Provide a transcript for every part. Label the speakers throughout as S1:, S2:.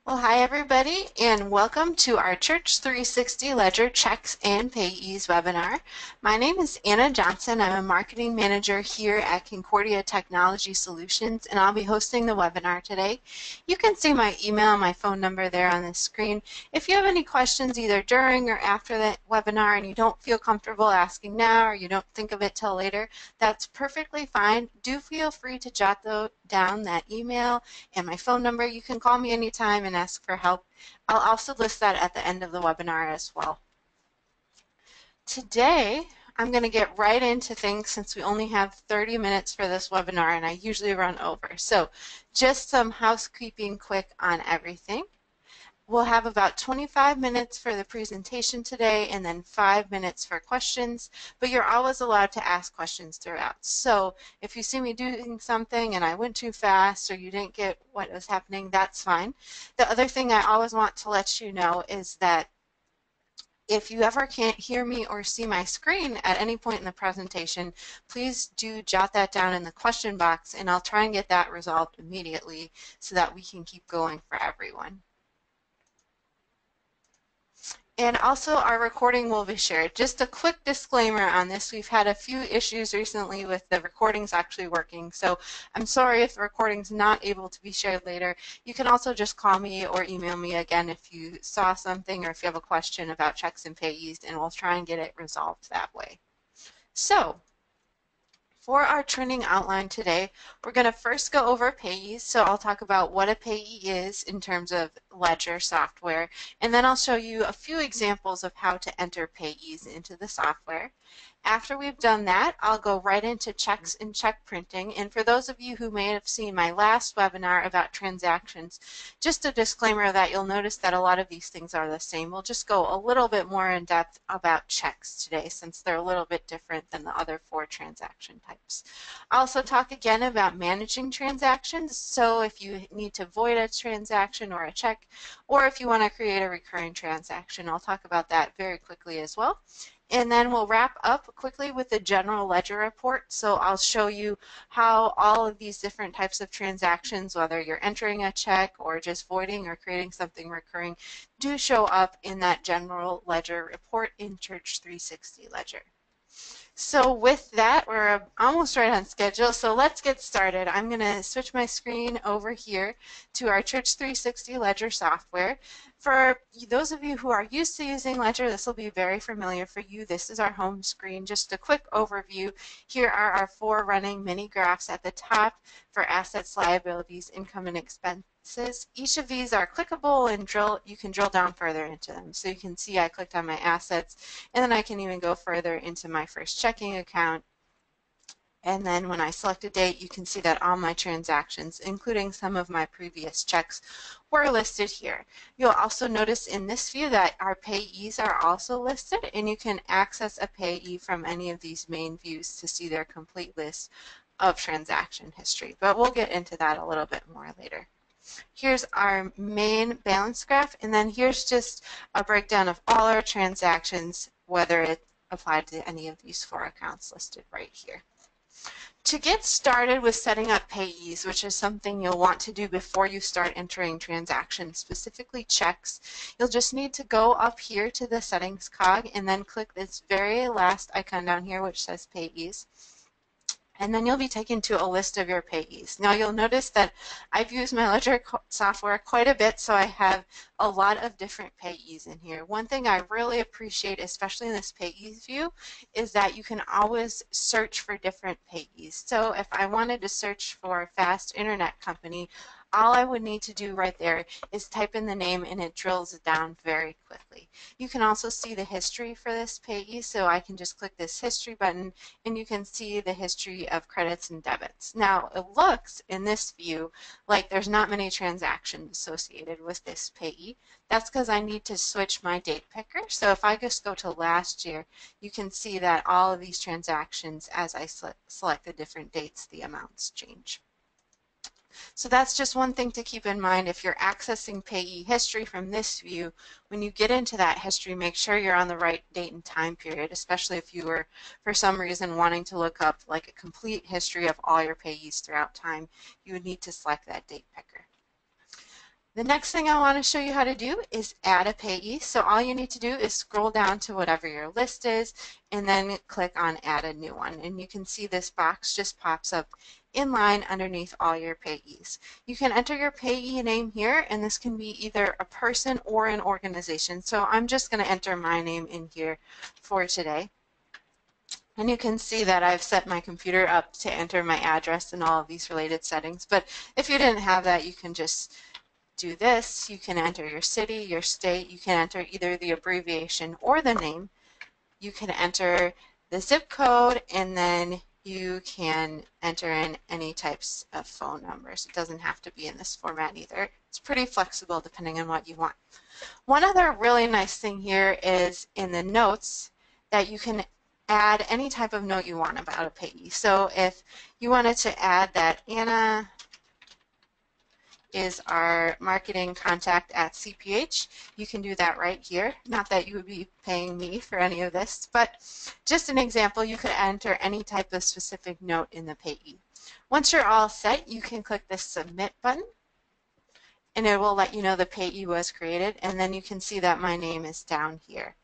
S1: Well, hi everybody, and welcome to our Church360 Ledger Checks and Payees webinar. My name is Anna Johnson. I'm a marketing manager here at Concordia Technology Solutions, and I'll be hosting the webinar today. You can see my email and my phone number there on the screen. If you have any questions either during or after the webinar and you don't feel comfortable asking now or you don't think of it till later, that's perfectly fine. Do feel free to jot down that email and my phone number. You can call me anytime and ask for help. I'll also list that at the end of the webinar as well. Today, I'm going to get right into things since we only have 30 minutes for this webinar and I usually run over. So just some housekeeping quick on everything. We'll have about 25 minutes for the presentation today and then 5 minutes for questions, but you're always allowed to ask questions throughout. So if you see me doing something and I went too fast or you didn't get what was happening, that's fine. The other thing I always want to let you know is that if you ever can't hear me or see my screen at any point in the presentation, please do jot that down in the question box and I'll try and get that resolved immediately so that we can keep going for everyone. And also our recording will be shared. Just a quick disclaimer on this, we've had a few issues recently with the recordings actually working, so I'm sorry if the recording's not able to be shared later. You can also just call me or email me again if you saw something or if you have a question about checks and payees, and we'll try and get it resolved that way. So for our training outline today, we're going to first go over Payees. So I'll talk about what a payee is in terms of ledger software, and then I'll show you a few examples of how to enter payees into the software. After we've done that, I'll go right into checks and check printing. And for those of you who may have seen my last webinar about transactions, just a disclaimer that you'll notice that a lot of these things are the same. We'll just go a little bit more in depth about checks today since they're a little bit different than the other 4 transaction types. I'll also talk again about managing transactions. So if you need to void a transaction or a check, or if you want to create a recurring transaction, I'll talk about that very quickly as well. And then we'll wrap up quickly with the general ledger report. So I'll show you how all of these different types of transactions, whether you're entering a check or just voiding or creating something recurring, do show up in that general ledger report in Church360 Ledger. So with that, we're almost right on schedule. So let's get started. I'm going to switch my screen over here to our Church360 Ledger software. For those of you who are used to using Ledger, this will be very familiar for you. This is our home screen. Just a quick overview. Here are our 4 running mini graphs at the top for assets, liabilities, income, and expenses. Each of these are clickable and you can drill down further into them. So you can see I clicked on my assets, and then I can even go further into my first checking account. And then when I select a date, you can see that all my transactions, including some of my previous checks, were listed here. You'll also notice in this view that our payees are also listed, and you can access a payee from any of these main views to see their complete list of transaction history. But we'll get into that a little bit more later. Here's our main balance graph, and then here's just a breakdown of all our transactions, whether it applied to any of these 4 accounts listed right here. To get started with setting up payees, which is something you'll want to do before you start entering transactions, specifically checks, you'll just need to go up here to the settings cog and then click this very last icon down here which says payees. And then you'll be taken to a list of your payees. Now you'll notice that I've used my Ledger software quite a bit, so I have a lot of different payees in here. One thing I really appreciate, especially in this payees view, is that you can always search for different payees. So if I wanted to search for a fast internet company, all I would need to do right there is type in the name and it drills it down very quickly. You can also see the history for this payee, so I can just click this history button and you can see the history of credits and debits. Now it looks in this view like there's not many transactions associated with this payee. That's because I need to switch my date picker. So if I just go to last year, you can see that all of these transactions, as I select the different dates, the amounts change. So that's just one thing to keep in mind. If you're accessing payee history from this view, when you get into that history, make sure you're on the right date and time period, especially if you were, for some reason, wanting to look up like a complete history of all your payees throughout time. You would need to select that date picker. The next thing I want to show you how to do is add a payee. So all you need to do is scroll down to whatever your list is and then click on add a new one. And you can see this box just pops up in line underneath all your payees. You can enter your payee name here, and this can be either a person or an organization. So I'm just going to enter my name in here for today. And you can see that I've set my computer up to enter my address and all of these related settings. But if you didn't have that, you can just do this. You can enter your city, your state. You can enter either the abbreviation or the name. You can enter the zip code, and then you can enter in any types of phone numbers. It doesn't have to be in this format either. It's pretty flexible depending on what you want. One other really nice thing here is in the notes that you can add any type of note you want about a payee. So if you wanted to add that Anna is our marketing contact at CPH, you can do that right here. Not that you would be paying me for any of this, but just an example, you could enter any type of specific note in the payee. Once you're all set, you can click the submit button, and it will let you know the payee was created, and then you can see that my name is down here.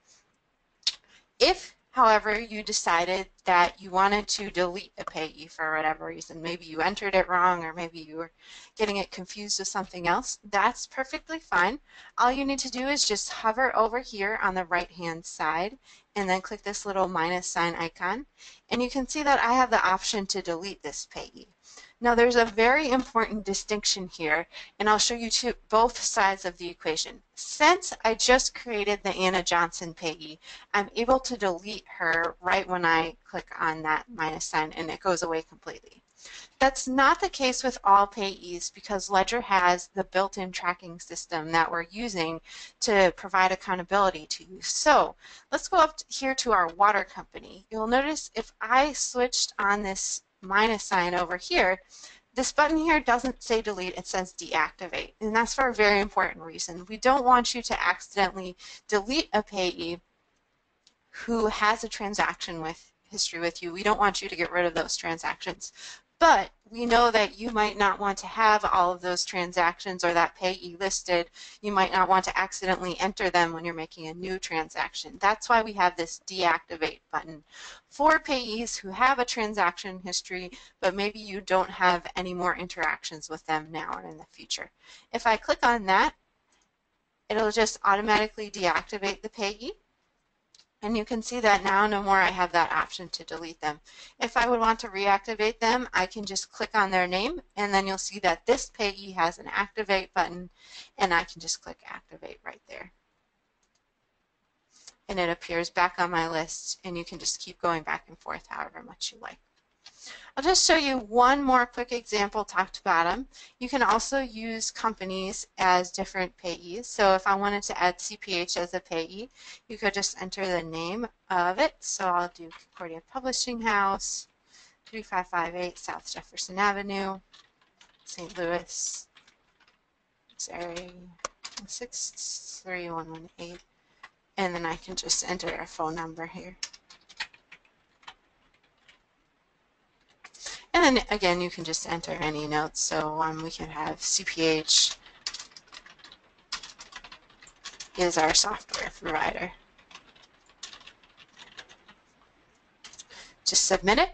S1: If, however, you decided that you wanted to delete a payee for whatever reason, maybe you entered it wrong or maybe you were getting it confused with something else, that's perfectly fine. All you need to do is just hover over here on the right-hand side and then click this little minus sign icon, and you can see that I have the option to delete this payee. Now there's a very important distinction here, and I'll show you both sides of the equation. Since I just created the Anna Johnson payee, I'm able to delete her right when I click on that minus sign, and it goes away completely. That's not the case with all payees because Ledger has the built-in tracking system that we're using to provide accountability to you. So let's go up here to our water company. You'll notice if I switched on this minus sign over here, this button here doesn't say delete, it says deactivate. And that's for a very important reason. We don't want you to accidentally delete a payee who has a transaction history with you. We don't want you to get rid of those transactions. But we know that you might not want to have all of those transactions or that payee listed. You might not want to accidentally enter them when you're making a new transaction. That's why we have this deactivate button for payees who have a transaction history, but maybe you don't have any more interactions with them now or in the future. If I click on that, it'll just automatically deactivate the payee. And you can see that now no more I have that option to delete them. If I would want to reactivate them, I can just click on their name, and then you'll see that this payee has an activate button, and I can just click activate right there. And it appears back on my list, and you can just keep going back and forth however much you like. I'll just show you one more quick example top to bottom. You can also use companies as different payees. So if I wanted to add CPH as a payee, you could just enter the name of it. So I'll do Concordia Publishing House, 3558 South Jefferson Avenue, St. Louis, Missouri, 63118. And then I can just enter a phone number here. And then again, you can just enter any notes. So we can have CPH is our software provider. Just submit it,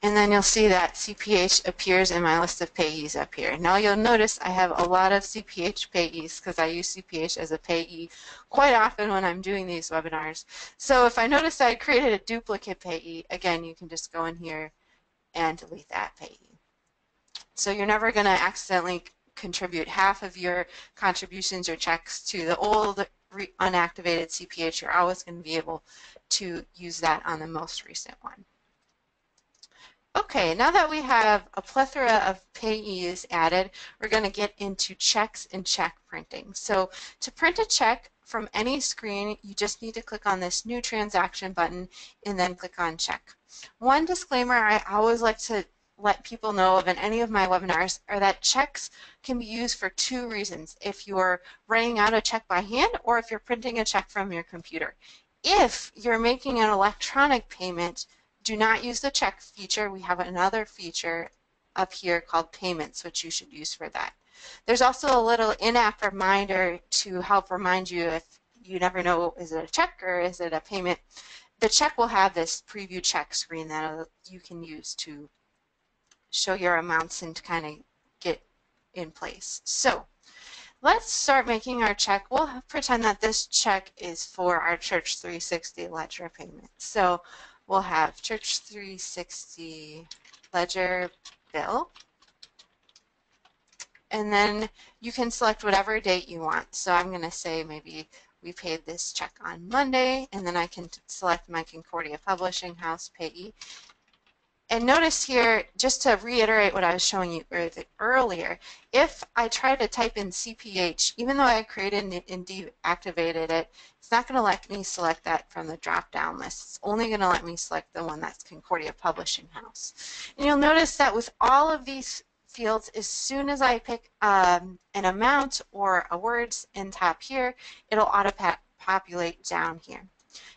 S1: and then you'll see that CPH appears in my list of payees up here. Now you'll notice I have a lot of CPH payees because I use CPH as a payee quite often when I'm doing these webinars. So if I notice I created a duplicate payee, again, you can just go in here and delete that payee. So you're never going to accidentally contribute half of your contributions or checks to the old unactivated CPH. You're always going to be able to use that on the most recent one. Okay, now that we have a plethora of payees added, we're going to get into checks and check printing. So to print a check from any screen, you just need to click on this new transaction button and then click on check. One disclaimer I always like to let people know of in any of my webinars are that checks can be used for two reasons: if you're writing out a check by hand or if you're printing a check from your computer. If you're making an electronic payment, do not use the check feature. We have another feature up here called payments, which you should use for that. There's also a little in-app reminder to help remind you if you never know, is it a check or is it a payment? The check will have this preview check screen that you can use to show your amounts and to kind of get in place. So let's start making our check. We'll pretend that this check is for our Church360 Ledger payment. So we'll have Church360 Ledger bill. And then you can select whatever date you want. So I'm going to say maybe we paid this check on Monday, and then I can select my Concordia Publishing House payee. And notice here, just to reiterate what I was showing you earlier, if I try to type in CPH, even though I created it and deactivated it, it's not going to let me select that from the drop-down list. It's only going to let me select the one that's Concordia Publishing House. And you'll notice that with all of these fields, as soon as I pick an amount or a words in top here, it'll auto-populate down here.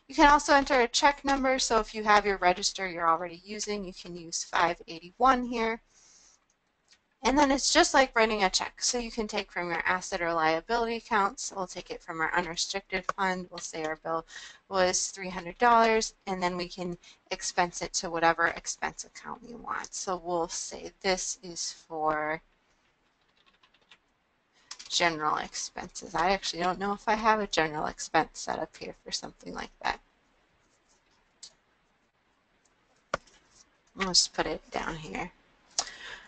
S1: You can also enter a check number, so if you have your register you're already using, you can use 581 here. And then it's just like writing a check, so you can take from your asset or liability accounts. We'll take it from our unrestricted fund. We'll say our bill was $300, and then we can expense it to whatever expense account we want. So we'll say this is for general expenses. I actually don't know if I have a general expense set up here for something like that. I'll just put it down here.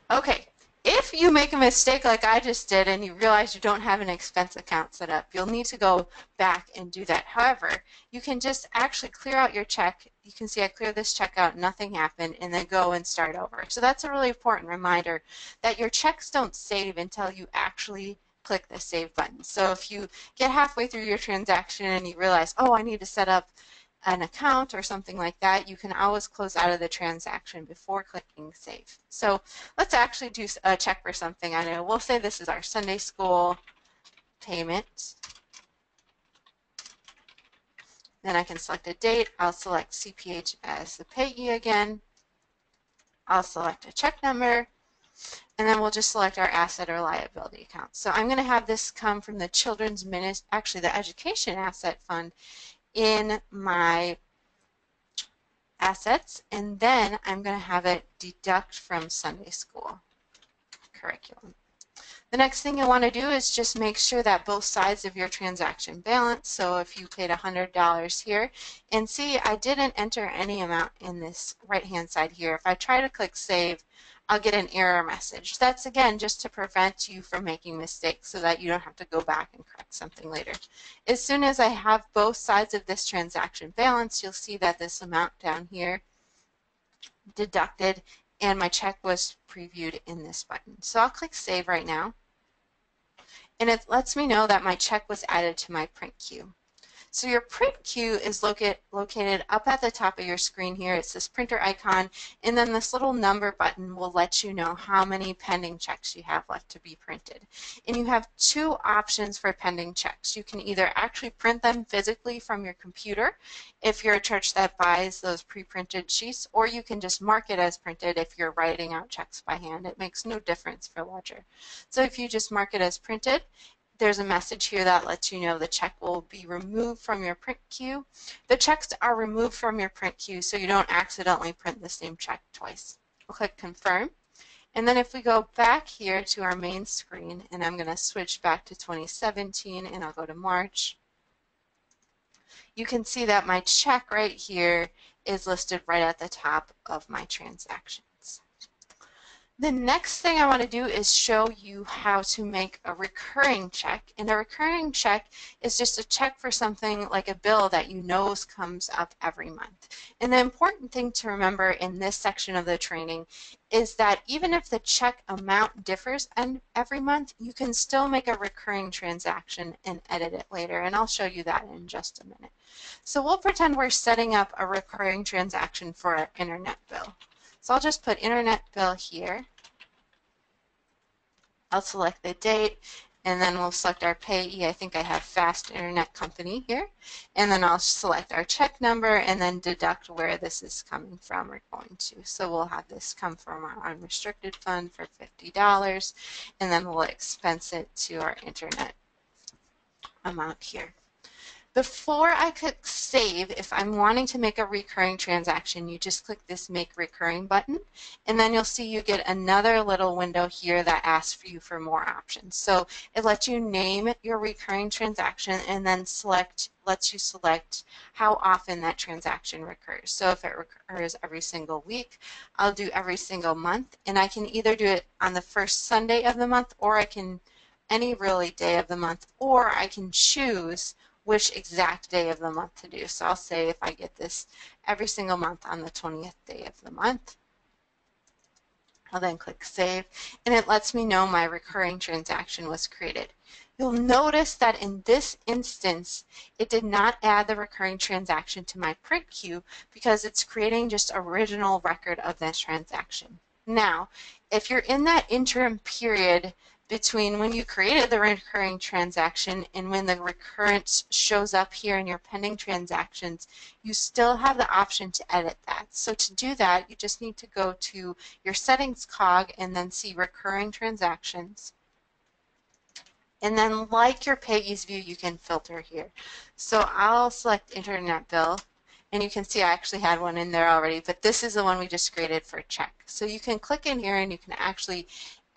S1: Okay, if you make a mistake like I just did and you realize you don't have an expense account set up, you'll need to go back and do that. However, you can just actually clear out your check. You can see I cleared this check out, nothing happened, and then go and start over. So that's a really important reminder that your checks don't save until you actually click the save button. So if you get halfway through your transaction and you realize, oh, I need to set up an account or something like that, you can always close out of the transaction before clicking save. So let's actually do a check for something. I know we'll say this is our Sunday school payment. Then I can select a date. I'll select CPH as the payee again. I'll select a check number, and then we'll just select our asset or liability account. So I'm going to have this come from the Children's Ministry, actually the Education Asset Fund, in my assets, and then I'm going to have it deduct from Sunday school curriculum. The next thing you want to do is just make sure that both sides of your transaction balance. So if you paid $100 here, and see I didn't enter any amount in this right hand side here. If I try to click save, I'll get an error message. That's again just to prevent you from making mistakes so that you don't have to go back and correct something later. As soon as I have both sides of this transaction balance, you'll see that this amount down here deducted and my check was previewed in this button. So I'll click save right now, and it lets me know that my check was added to my print queue. So your print queue is located up at the top of your screen here. It's this printer icon, and then this little number button will let you know how many pending checks you have left to be printed. And you have two options for pending checks. You can either actually print them physically from your computer if you're a church that buys those pre-printed sheets, or you can just mark it as printed if you're writing out checks by hand. It makes no difference for Ledger. So if you just mark it as printed, there's a message here that lets you know the check will be removed from your print queue. The checks are removed from your print queue so you don't accidentally print the same check twice. We'll click confirm. And then if we go back here to our main screen, and I'm going to switch back to 2017 and I'll go to March, you can see that my check right here is listed right at the top of my transactions. The next thing I want to do is show you how to make a recurring check. And a recurring check is just a check for something like a bill that you know comes up every month. And the important thing to remember in this section of the training is that even if the check amount differs every month, you can still make a recurring transaction and edit it later. And I'll show you that in just a minute. So we'll pretend we're setting up a recurring transaction for our internet bill. So I'll just put internet bill here. I'll select the date, and then we'll select our payee. I think I have Fast Internet Company here, and then I'll select our check number and then deduct where this is coming from or going to. So we'll have this come from our unrestricted fund for $50, and then we'll expense it to our internet amount here. Before I click save, if I'm wanting to make a recurring transaction, you just click this make recurring button, and then you'll see you get another little window here that asks for you for more options. So it lets you name your recurring transaction and then lets you select how often that transaction recurs. So if it recurs every single week, I'll do every single month, and I can either do it on the first Sunday of the month, or I can any really day of the month, or I can choose which exact day of the month to do. So I'll say if I get this every single month on the 20th day of the month, I'll then click save, and it lets me know my recurring transaction was created. You'll notice that in this instance, it did not add the recurring transaction to my print queue because it's creating just original record of this transaction. Now, if you're in that interim period between when you created the recurring transaction and when the recurrence shows up here in your pending transactions, you still have the option to edit that. So to do that, you just need to go to your settings cog and then see recurring transactions. And then like your Payees view, you can filter here. So I'll select internet bill, and you can see I actually had one in there already, but this is the one we just created for check. So you can click in here and you can actually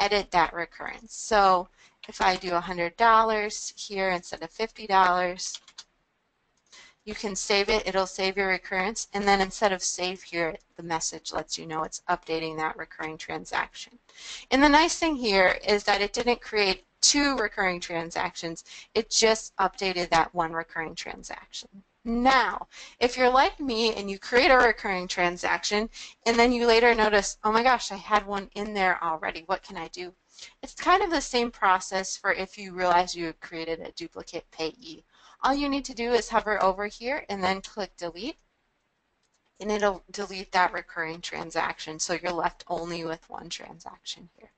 S1: edit that recurrence. So if I do $100 here instead of $50, you can save it. It'll save your recurrence, and then instead of save here, the message lets you know it's updating that recurring transaction. And the nice thing here is that it didn't create two recurring transactions. It just updated that one recurring transaction. Now, if you're like me and you create a recurring transaction and then you later notice, oh my gosh, I had one in there already, what can I do? It's kind of the same process for if you realize you had created a duplicate payee. All you need to do is hover over here and then click delete, and it'll delete that recurring transaction, so you're left only with one transaction here.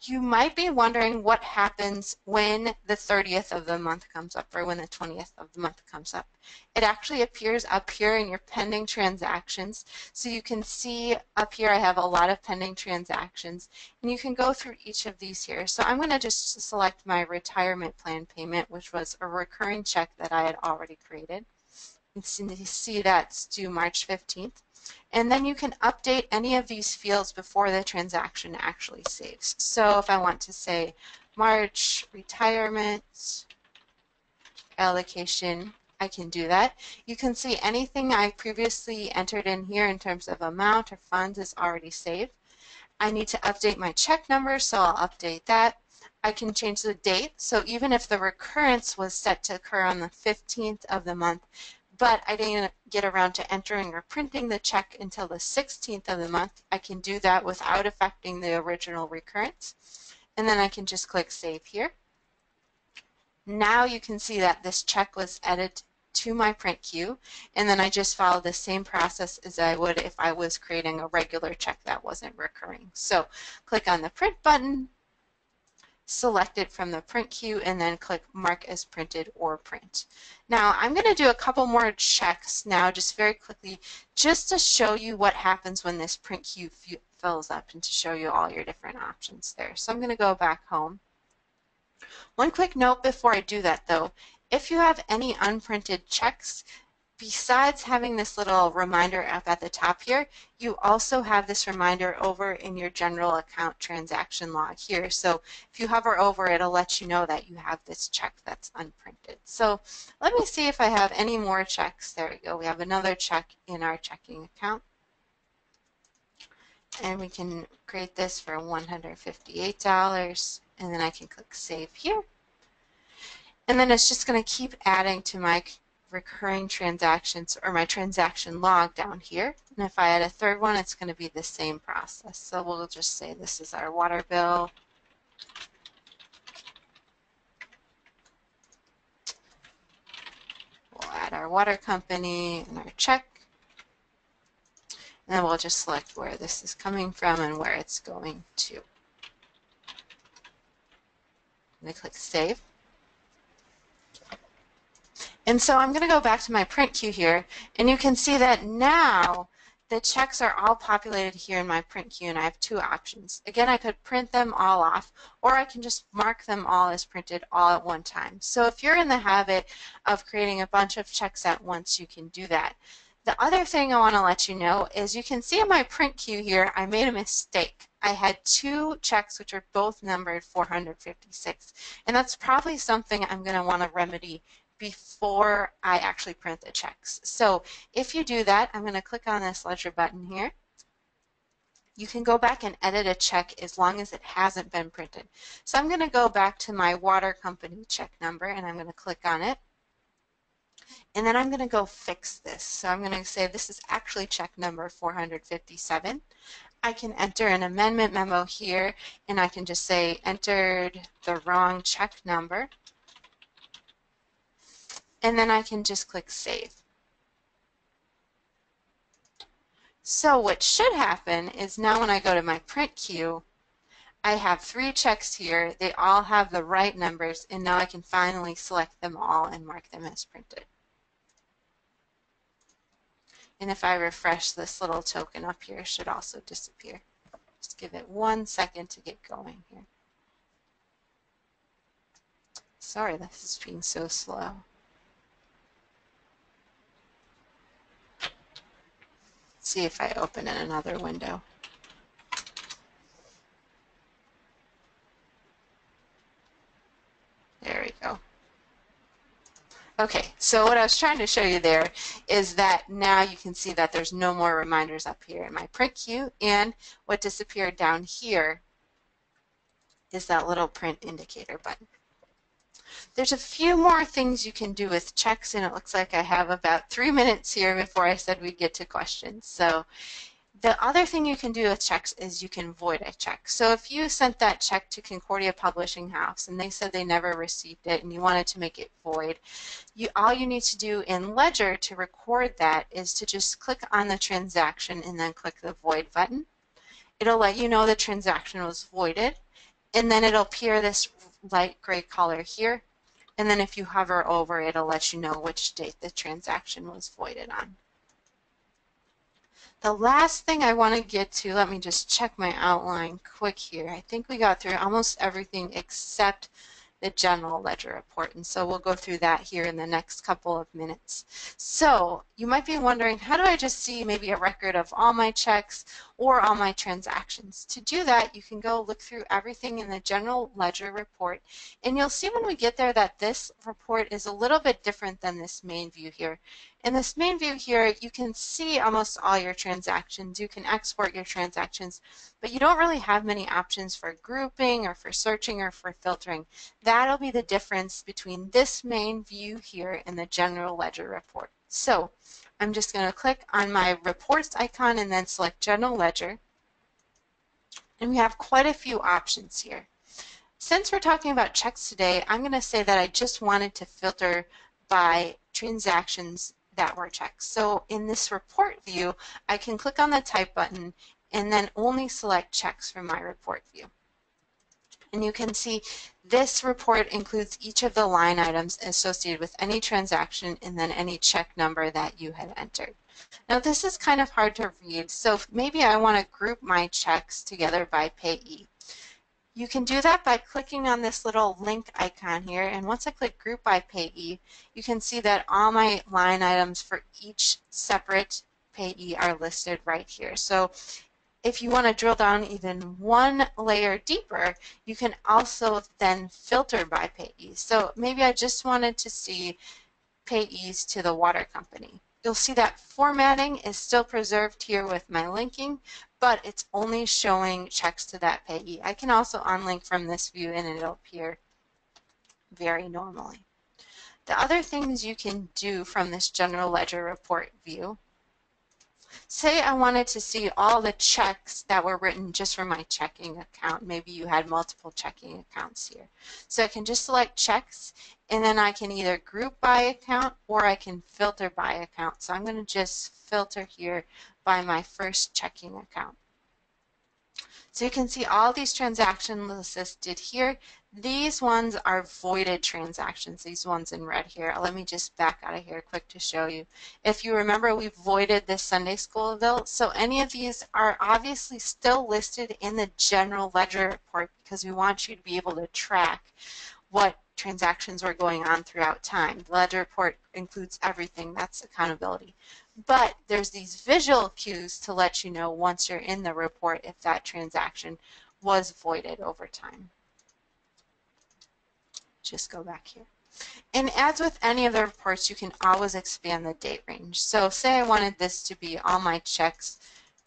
S1: You might be wondering what happens when the 30th of the month comes up or when the 20th of the month comes up. It actually appears up here in your pending transactions. So you can see up here I have a lot of pending transactions, and you can go through each of these here. So I'm going to just select my retirement plan payment, which was a recurring check that I had already created. You can see that's due March 15th. And then you can update any of these fields before the transaction actually saves. So if I want to say March retirement allocation, I can do that. You can see anything I previously entered in here in terms of amount or funds is already saved. I need to update my check number, so I'll update that. I can change the date, so even if the recurrence was set to occur on the 15th of the month, but I didn't get around to entering or printing the check until the 16th of the month, I can do that without affecting the original recurrence. And then I can just click Save here. Now you can see that this check was added to my print queue, and then I just followed the same process as I would if I was creating a regular check that wasn't recurring. So click on the print button, select it from the print queue, and then click Mark as Printed or Print. Now I'm going to do a couple more checks now just very quickly just to show you what happens when this print queue fills up and to show you all your different options there. So I'm going to go back home. One quick note before I do that though, if you have any unprinted checks, besides having this little reminder up at the top here, you also have this reminder over in your general account transaction log here. So if you hover over, it'll let you know that you have this check that's unprinted. So let me see if I have any more checks. There we go. We have another check in our checking account. And we can create this for $158, and then I can click Save here. And then it's just going to keep adding to my recurring transactions or my transaction log down here. And if I add a third one, it's going to be the same process. So we'll just say this is our water bill. We'll add our water company and our check. And then we'll just select where this is coming from and where it's going to. I'm going to click Save. And so I'm going to go back to my print queue here, and you can see that now the checks are all populated here in my print queue, and I have two options. Again, I could print them all off, or I can just mark them all as printed all at one time. So if you're in the habit of creating a bunch of checks at once, you can do that. The other thing I want to let you know is you can see in my print queue here, I made a mistake. I had two checks which are both numbered 456, and that's probably something I'm going to want to remedy before I actually print the checks. So if you do that, I'm going to click on this ledger button here. You can go back and edit a check as long as it hasn't been printed. So I'm going to go back to my water company check number, and I'm going to click on it. And then I'm going to go fix this. So I'm going to say this is actually check number 457. I can enter an amendment memo here, and I can just say entered the wrong check number. And then I can just click Save. So what should happen is now when I go to my print queue, I have three checks here. They all have the right numbers, and now I can finally select them all and mark them as printed. And if I refresh, this little token up here should also disappear. Just give it 1 second to get going here. Sorry, this is being so slow. See if I open in another window. There we go. Okay, so what I was trying to show you there is that now you can see that there's no more reminders up here in my print queue, and what disappeared down here is that little print indicator button. There's a few more things you can do with checks, and it looks like I have about 3 minutes here before I said we'd get to questions. So the other thing you can do with checks is you can void a check. So if you sent that check to Concordia Publishing House and they said they never received it and you wanted to make it void, all you need to do in Ledger to record that is to just click on the transaction and then click the void button. It'll let you know the transaction was voided, and then it'll appear this light gray color here, and then if you hover over it, it'll let you know which date the transaction was voided on. The last thing I want to get to, let me just check my outline quick here. I think we got through almost everything except the general ledger report, and so we'll go through that here in the next couple of minutes. So you might be wondering, how do I just see maybe a record of all my checks or all my transactions? To do that, you can go look through everything in the general ledger report, and you'll see when we get there that this report is a little bit different than this main view here. In this main view here, you can see almost all your transactions. You can export your transactions, but you don't really have many options for grouping or for searching or for filtering. That'll be the difference between this main view here and the general ledger report. So I'm just going to click on my reports icon and then select general ledger. And we have quite a few options here. Since we're talking about checks today, I'm going to say that I just wanted to filter by transactions that were checks. So in this report view, I can click on the type button and then only select checks from my report view. And you can see this report includes each of the line items associated with any transaction and then any check number that you had entered. Now this is kind of hard to read, so maybe I want to group my checks together by payee. You can do that by clicking on this little link icon here, and once I click Group by Payee, you can see that all my line items for each separate payee are listed right here. So if you want to drill down even one layer deeper, you can also then filter by payee. So maybe I just wanted to see payees to the water company. You'll see that formatting is still preserved here with my linking, but it's only showing checks to that payee. I can also unlink from this view and it'll appear very normally. The other things you can do from this general ledger report view, say I wanted to see all the checks that were written just for my checking account. Maybe you had multiple checking accounts here. So I can just select checks, and then I can either group by account or I can filter by account. So I'm going to just filter here by my first checking account. So you can see all these transactions listed here. These ones are voided transactions, these ones in red here. Let me just back out of here quick to show you. If you remember, we voided this Sunday school bill, so any of these are obviously still listed in the general ledger report because we want you to be able to track what transactions were going on throughout time. The ledger report includes everything. That's accountability. But there's these visual cues to let you know once you're in the report if that transaction was voided over time. Just go back here. And as with any of the reports, you can always expand the date range. So say I wanted this to be all my checks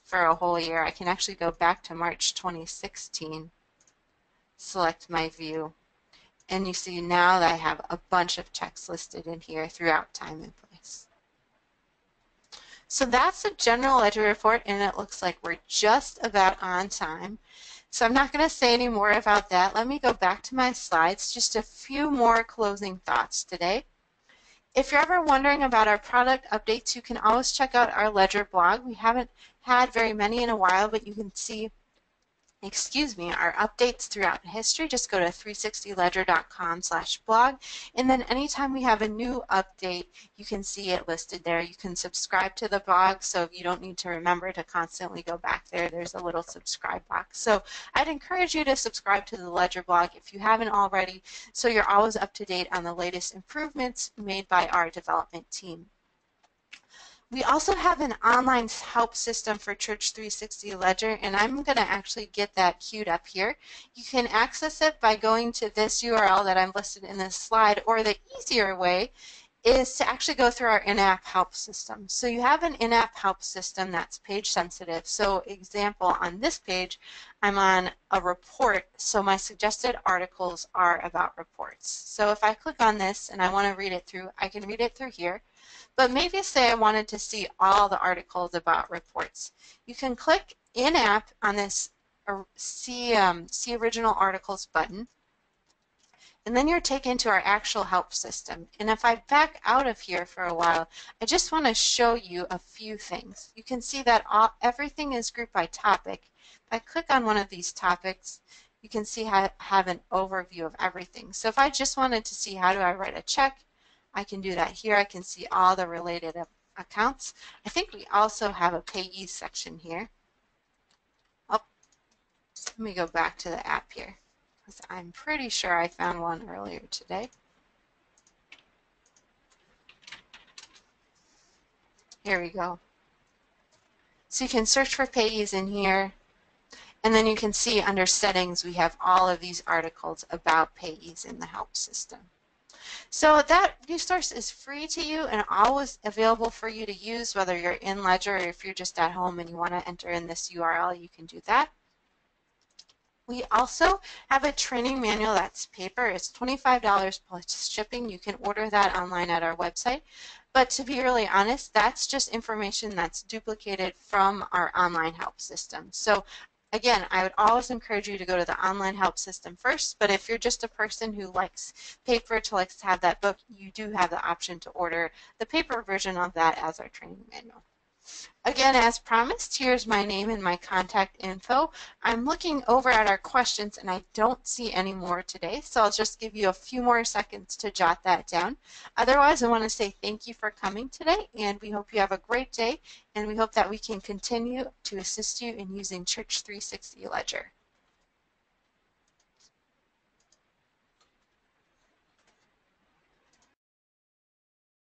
S1: for a whole year. I can actually go back to March 2016, select my view, and you see now that I have a bunch of checks listed in here throughout time and place. So that's the general ledger report, and it looks like we're just about on time. So I'm not going to say any more about that. Let me go back to my slides. Just a few more closing thoughts today. If you're ever wondering about our product updates, you can always check out our ledger blog. We haven't had very many in a while, but you can see our updates throughout history. Just go to 360ledger.com/blog, and then anytime we have a new update, you can see it listed there. You can subscribe to the blog, so you don't need to remember to constantly go back there. There's a little subscribe box. So I'd encourage you to subscribe to the Ledger blog if you haven't already, so you're always up to date on the latest improvements made by our development team. We also have an online help system for Church360 Ledger, and I'm going to actually get that queued up here. You can access it by going to this URL that I'm listed in this slide, or the easier way is to actually go through our in-app help system. So you have an in-app help system that's page sensitive. So example, on this page, I'm on a report, so my suggested articles are about reports. So if I click on this and I want to read it through, I can read it through here. But maybe say I wanted to see all the articles about reports. You can click in-app on this see original articles button, and then you're taken to our actual help system. And if I back out of here for a while, I just want to show you a few things. You can see that everything is grouped by topic. If I click on one of these topics, you can see how I have an overview of everything. So if I just wanted to see how do I write a check, I can do that here. I can see all the related accounts. I think we also have a Payees section here. Oh, let me go back to the app here, because I'm pretty sure I found one earlier today. Here we go. So you can search for Payees in here, and then you can see under settings we have all of these articles about Payees in the help system. So that resource is free to you and always available for you to use, whether you're in Ledger or if you're just at home and you want to enter in this URL, you can do that. We also have a training manual that's paper. It's $25 plus shipping. You can order that online at our website. But to be really honest, that's just information that's duplicated from our online help system. So again, I would always encourage you to go to the online help system first, but if you're just a person who likes paper, likes to have that book, you do have the option to order the paper version of that as our training manual. Again, as promised, here's my name and my contact info. I'm looking over at our questions and I don't see any more today, so I'll just give you a few more seconds to jot that down. Otherwise, I want to say thank you for coming today, and we hope you have a great day, and we hope that we can continue to assist you in using Church360 Ledger.